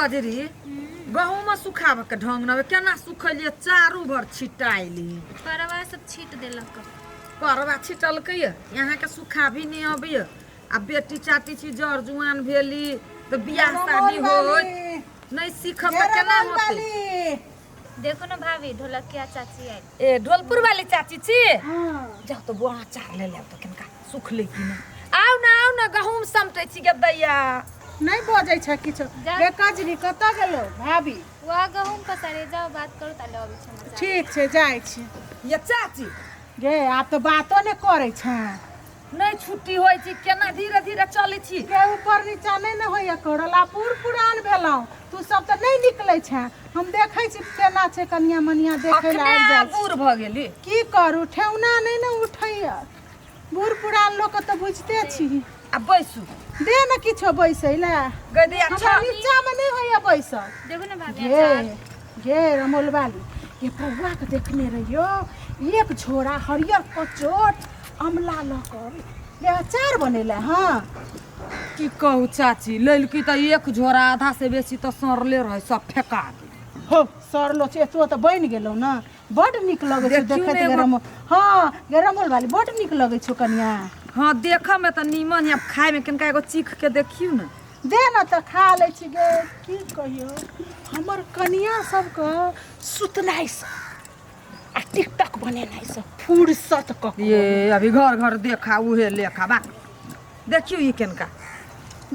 कजरी गहूँ में सुखावे के ढंग न केना सुखलिए चारू भर छिटाइली परवा सब छीट देलक परवा छिटलकै यहाँ के सुखा भी नहीं अबे आ बेटी चाटी छी जर जुआन भेली तो बियाह शादी होत नहीं सीखब त केना होते। देखो ना भाभी ढोलकिया चाची आई ए ढोलपुर वाली चाची छी जाओ तो बुआ चार ले ले तो केनका सुखले कि ना आओ ना गहूम समटे छी गे दैया नहीं बजै छ किछो गे कजरी कत गेलो भाभी वा गहूम पसारे जाओ बात करू ताले अबै छ ठीक छै जाइ छी ये चाची गे आब तो बातो ने करै छ नहीं छुट्टी होय छी केना धीरे धीरे चलै छी के ऊपर नीचा नहीं न होय करला पुरान भेलौ तू सब त नहीं निकलै छ हम देखै छी केना छै कनिया मनिया देखै ला आबि जाइ बूढ़ भ गेली की करू ठेउना नहीं न उठैया बूढ़ पुरान लोक त बुझते छी आ बैसू दे न किछो बैसै ला गदे अच्छा नीचा में नहीं होय बैस देखो ना भाभी गे रमोल वाली ये पौवा के देखने रहियो एक झोरा हरियर कचोट अमला लकर ले अचार बनेला हां की कहू चाची ललकी त एक झोरा आधा से बेसी त सरले रहे सब फेका हो सरलो छे तो त बन गेलो ना बड निक लगे छै देखत गरम हां गरमोल वाली बड निक लगे छै कन्या हां देखा में त नीमन है खाए में कनका एगो चीख के देखियो ना दे ना त खा ले छी गे की कहियो हमर कन्या सब क सुतनाइ से आ टिकटॉक बनेनाइ से फुर्सत क ये अभी घर घर देखा उहे लेखा बा देखियो ये कनका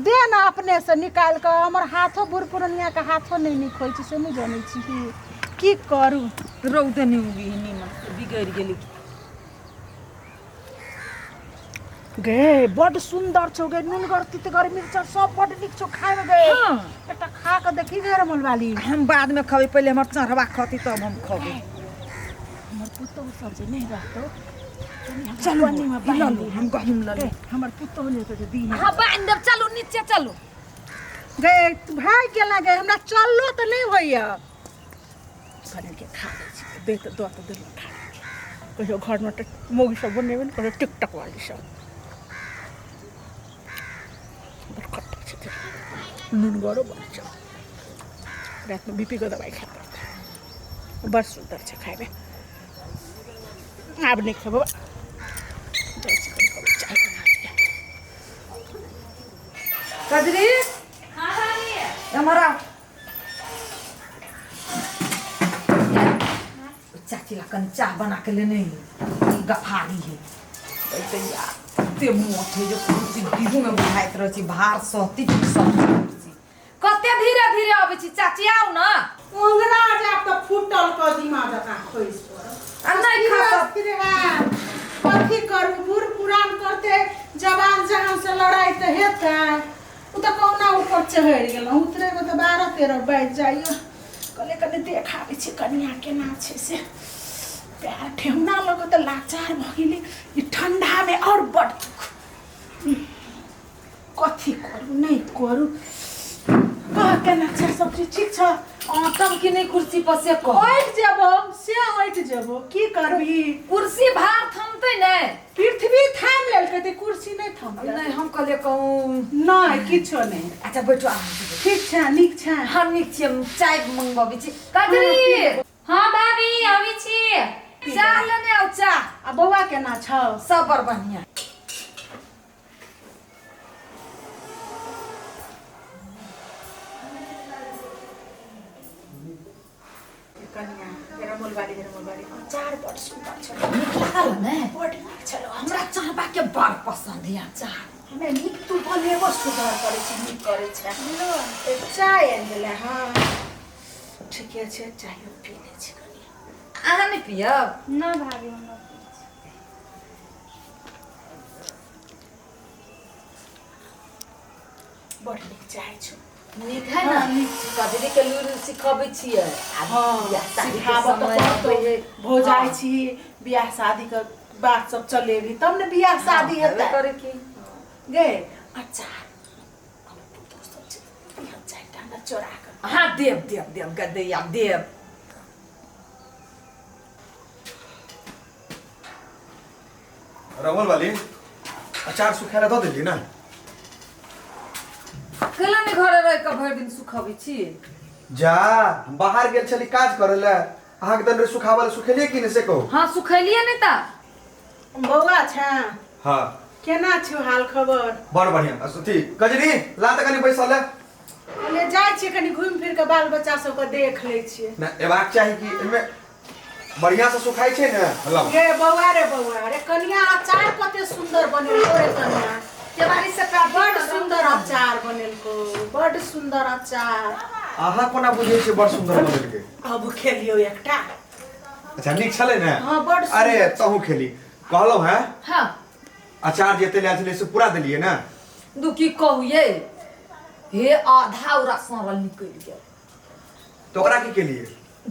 दे ना अपने से निकाल के हमर हाथो बुढ़ पुरनिया के हाथो नहीं निक होय छै से नहीं जानै छी की करू रौदे नहीं उगी नीमन बिगड़ गेली गे बड सुंदर छौ गे नूनगर तितगर मिर्चा सब बड निक छौ खाए में गे हां एटा खा के देखी गे रमल वाली हम बाद में खावे पहले हमर चढ़वा खाती तब हम खावे हमर पुतो सब जे नहीं रहतो चलो हम गहूम ल ले हमर पुतो ने तो दी हां बांध देब चलो नीचे चलो गे भाई केला गे हमरा चललो त नहीं होइया करे के खा ले छी दे त दो त दे खा कहियो घर में मोगी सब बनेबे न करे टिकटॉक वाली सब नून गरो बच्चा रात में बीपी का दवाई खा पड़ता है बस सुंदर से खाए में आप नहीं खा बाबा कजरी हां भाभी हमारा चाची ला कन चाह बना के लेने गफारी है ऐसे यार ते मोटे जो कुर्सी गेहूं में बुझाइत रह छी भार सहती सब्जी कते धीरे धीरे आबै छी चाची आओ ना अंगना जाब त फुटल क दिमाग का खोइस पर आ नहीं खा कथी करू बूढ़ पुरान करते जवान जहां से लड़ाई त हेतै उ त कौना ऊपर चढ़ गेल उतरे को त 12-13 बाज जाइयो कले कने देखाबै छी कनिया केना छै से पैर ठेहुना लग त लाचार भ गेली ई ठंडा में और बड कथी करू नहीं करू का केना छै सब चीज ठीक छ तब कि नहीं कुर्सी पर से को ओइठ जेबो की करबी कुर्सी भार थमते ने पृथ्वी थाम लेलकै त कुर्सी नहीं थाम नहीं हम कहले कहूं नहीं किछो नहीं अच्छा बैठो आ ठीक छ निक छ हम निक छी हम चाय मंगबाबी छी कजरी हां भाभी आबै छी चाह लेने आओ चाह आ बौआ केना छ सब बड़ बढ़िया कनिया रमोल वाली अचार बड़ सुंदर छ निक लागल ने बड़ निक छलो हमरा चाहबा के बड़ पसंद है चाह हमें निक तू बनेबो सुधार करे छी निक करे छ एक चाय आनले हां ठीके छै चाय पी ले छी कनिया अहाँ नहीं पियब ना भाभी हम ना बड़ निक चाय छ निक है ना निक कजरी के लूर सिखाबै छियै हां सिखाबो तो हो जाय छी बियाह शादी के बात सब चलेबी तब ने बियाह शादी हेतै करे की गे अचार हम पुतो सब छै बियाह चाय टांगा चोरा के हां देव गदैया देव रमल वाली अचार सुखाएर दो देली ना अकेला में घरे रह के भर दिन सुखाबै छी। जा हम बाहर गेल छली काज करे ले अहाँ के दन रे सुखावल सुखेलिए कि ने से कहू। हां सुखेलिए नै ता बौआ छ हां केना छु हाल खबर? बड़ बढ़िया असुथी कजरी ला त कनी पैसा ले ले जाय छी कनी घूम फिर के बाल बच्चा सब के देख ले छी ना एबाक चाही कि एमे बढ़िया से सुखाई छै ने लाओ। गे बौआ रे कनिया अचार कते सुंदर बनेल रे कनिया के बारी से का बड़ सुंदर अचार बनेल को बड़ सुंदर अचार। अहाँ कोना बुझै छी बड़ सुंदर बनेल के? अब खेलियो एकटा। अच्छा नीक छले ने? हां बड़ सुंदर। अरे तहू खेली कहलो है हां अचार जेते ले छले से पूरा देलिए ना। दू की कहू ये हे आधा उरा सरल निकल गेल तो ओकरा की केलिए?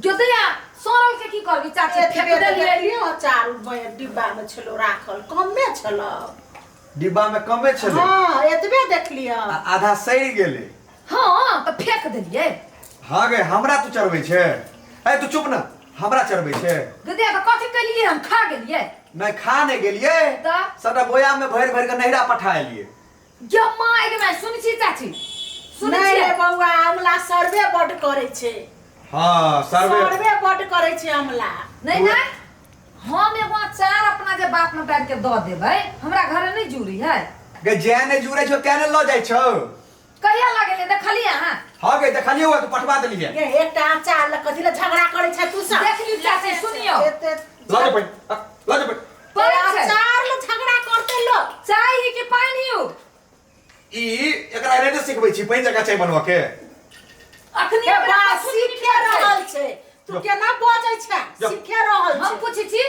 जोतिया सरल के की करबी चाची फेंक देलिए। लियो अचार डिब्बा में छलो राखल कमे छलो डिब्बा में कमे छले। हां एतबे देख लियो आधा सड़ गेले। हां तो फेंक देलिए। हां गे हमरा तू चरबै छे ए तू चुप ना हमरा चरबै छे। गदिया तो कथि कलिए हम खा गेलिए। नहीं खा नहीं गेलिए ता सबटा बोया में भर भर के नहिरा पठा एलिए। जम्मा एक में सुन छी चाची सुन नहीं छी रे बौआ अमला सर्वे बड करे छे। हां सर्वे बड करे छे अमला। नहीं नहीं हम एगो अचार अपना जे बाप में डाल के द देबै हमरा घरे नहीं जुड़ी है। गे जे ने जुरे छो केने ल जाय छो? कहिया लागेले देखलिए हां? हां गे देखलिए हुआ तू पठवा देलिए। ये एकटा अचार ल कथि ल झगड़ा करे छे तू सब? देख ली चाची सुनियो ला दे ला दे अचार ल झगड़ा करते लो चाय के पानी हो ई एकरा रेडे सिखबै छी पहिन जगह चाय बनवा के। अखनी ए बा सीखे रहल छे तू केना बजै छे? सीखे रहल हम छे। पूछी छी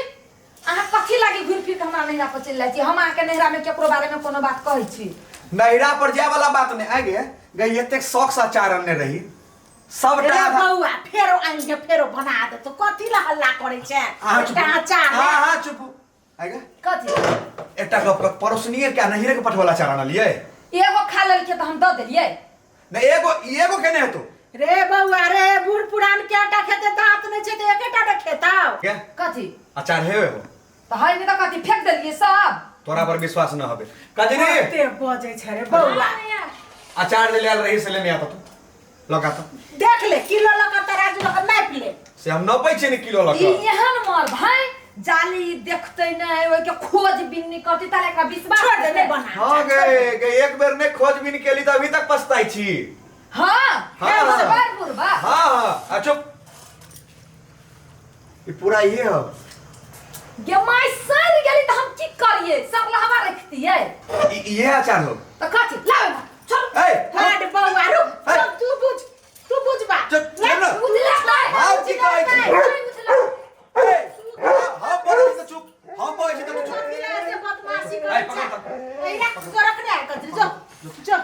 अहाँ कथी लागी घुर फिर के हमरा नहिरा पर चल जाइ छी? हम आके नहिरा में केकरो बारे में कोनो बात कहै छी? नहिरा पर जाय वाला बात नहीं आगे गे एते शौक से अचार आनने रही सबटा रे बौआ फेरो आइगे फेरो बना दे तो कथि ल हल्ला करे छे? एकटा अचार हां हां चुप आगे कथी एकटा गप परोसनीय के नहिरे के पठवाला अचार आनलिए। एगो खा लेल के त हम द देलिए। नहीं एगो केने हेतु? रे बौआ रे बूढ़ पुरान केटा खेते दांत नहीं छे तो एकेटा खेताओ के कथी अचार हेवे हो त है नि त कथी फेंक देलिए सब? तोरा पर विश्वास न हबे कजरी ते बजै छे रे बौआ। अचार ले आल रही से लेने आता तू लगा तो देख ले किलो लगा तराजू लगा नाप ले से हम न पैछे ने किलो ई लगा एहन मार भाई जाली देखते नहीं ओए के खोज बिन्नी करती ताले एकरा विश्वास छोड़ दे दे बना। हां गे एक बेर ने खोजबीन केली त अभी तक पछताई छी। हां हाँ, हां हाँ। बार बुरबा हां चुप ये पूरा ये हो गे माय सर गेली त हम की करिए? सब लहवा रखती है ये अचार हो त कथी लाओ ना चल ए हट बौआ रुक ए। तू बुझ बा चुप चुप ना उजला काय हाँ, की कहै छी? उजला ए हां बोल से चुप हां बोल से तो चुप से बदमाशी ए, कर पकड़, पकड़। ए या करक ने कथि जो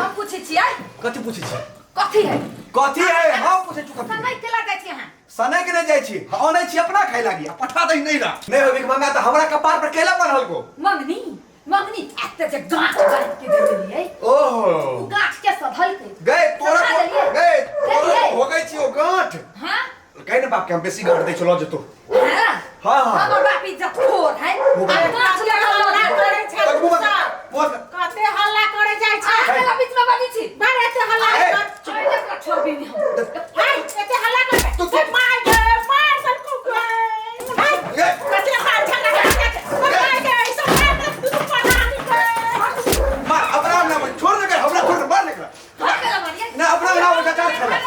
हम पूछे छियै कथि पूछै छी? कथी है कथी है हां पूछै छु कथि समय केला जाइ छी हां सने के नहीं जाय छी हां नहीं छी अपना खाइ लागी पठा दही नहीं रा नहीं होबे के मंगा त हमरा कपार पर केला बनल को मंगनी एते जे गांठ गांठ के दे देलिए ओहो उ गांठ के सधल के गए तोरा खा देलिए। गए देलिए। हो गई छी ओ गांठ हां कहीं ना बाप के हम बेसी गांठ दे चलो जतो हां हां हां हमर बाप इज्जत खोर है हो गई। आ गांठ ले हल्ला करे छे तक तू मुंह सब बोल कते हल्ला करे जाय छे आ बीच में बाजी छी बारे एते हल्ला ए, कर छोड़ दे छोड़ भी नहीं हम हाय एते हल्ला कर तू- तू मार दे मार सब को हाय ए। कते मार झगड़ा मार दे सब मार दे तू पढ़ा नहीं मार अपना नाम छोड़ दे हमरा छोड़ मार निकला हम केला मारिए ना अपना नाम अचार खेला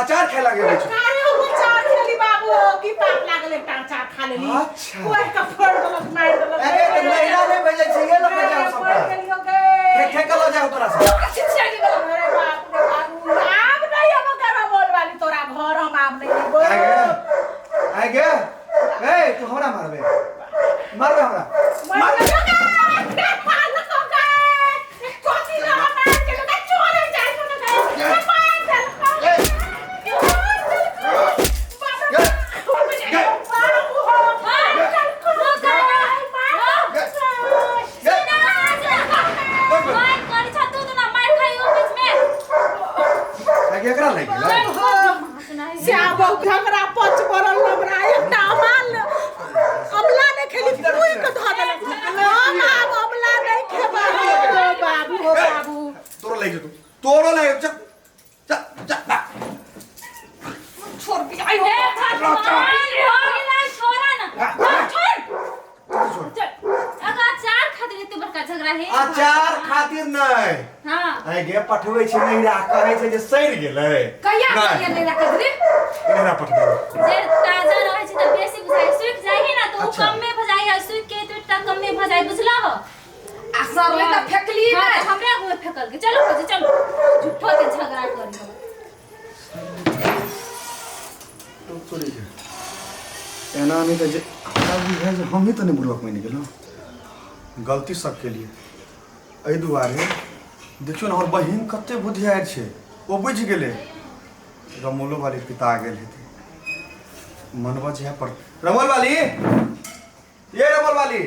अचार खेला के बेचो अरे वो चार खेली बाबू की पाप लागले टांचा खा लेली अच्छा। कोई का फोड़ दलक मार दलक अरे तो नैरा नहीं भेजे छी ये लोग जाओ सबका ठेका लो जाओ तोरा से अच्छी छाड़ी गला अरे बाप रे बाबू आब नहीं हम कर बोल वाली तोरा घर हम आब नहीं बोल आगे ए तू हमरा मारबे हमरा मार आगे एकरा लग गेल श्याम घगरा पच पड़ल हमरा एकटा माल अमला ने खेली कोई के धऽ देलक हम आब अमला नहीं खेबा बाबू हो बाबू तोरा लग तोड़ो ले चल चल चल छोड़ भी आई हो ए भगवान छोरा ना छोड़ चल अगर अचार खातिर इतने बड़का झगड़ा है अचार खातिर नहीं हां आइ गे पठबै छै नैरा कहै छै जे सड़ गेलै कहिया कहिया नहीं रखत रे नैरा पठबै जे ताजा रहे छै त बेसी बुझाइ सुख जाहि ना तो अच्छा। कम में भजाइ है सुख के तो टा कम में भजाइ बुझला हो आ सर ले त फेकली हां नहीं हमरा को फेकल के चलो चलो झूठो के झगड़ा करी चोरी के एना नहीं तो जे अभी है जे हम ही तो नहीं बुढ़वा कोई नहीं गेलो गलती सबके लिए एहि दुआरे देखियो ना हमर बहिन कते बुधियार छै ओ बुझि गेलै रमोलो वाली पिता गेल हेतै मनवा जे है पर रमोल वाली ये रमोल वाली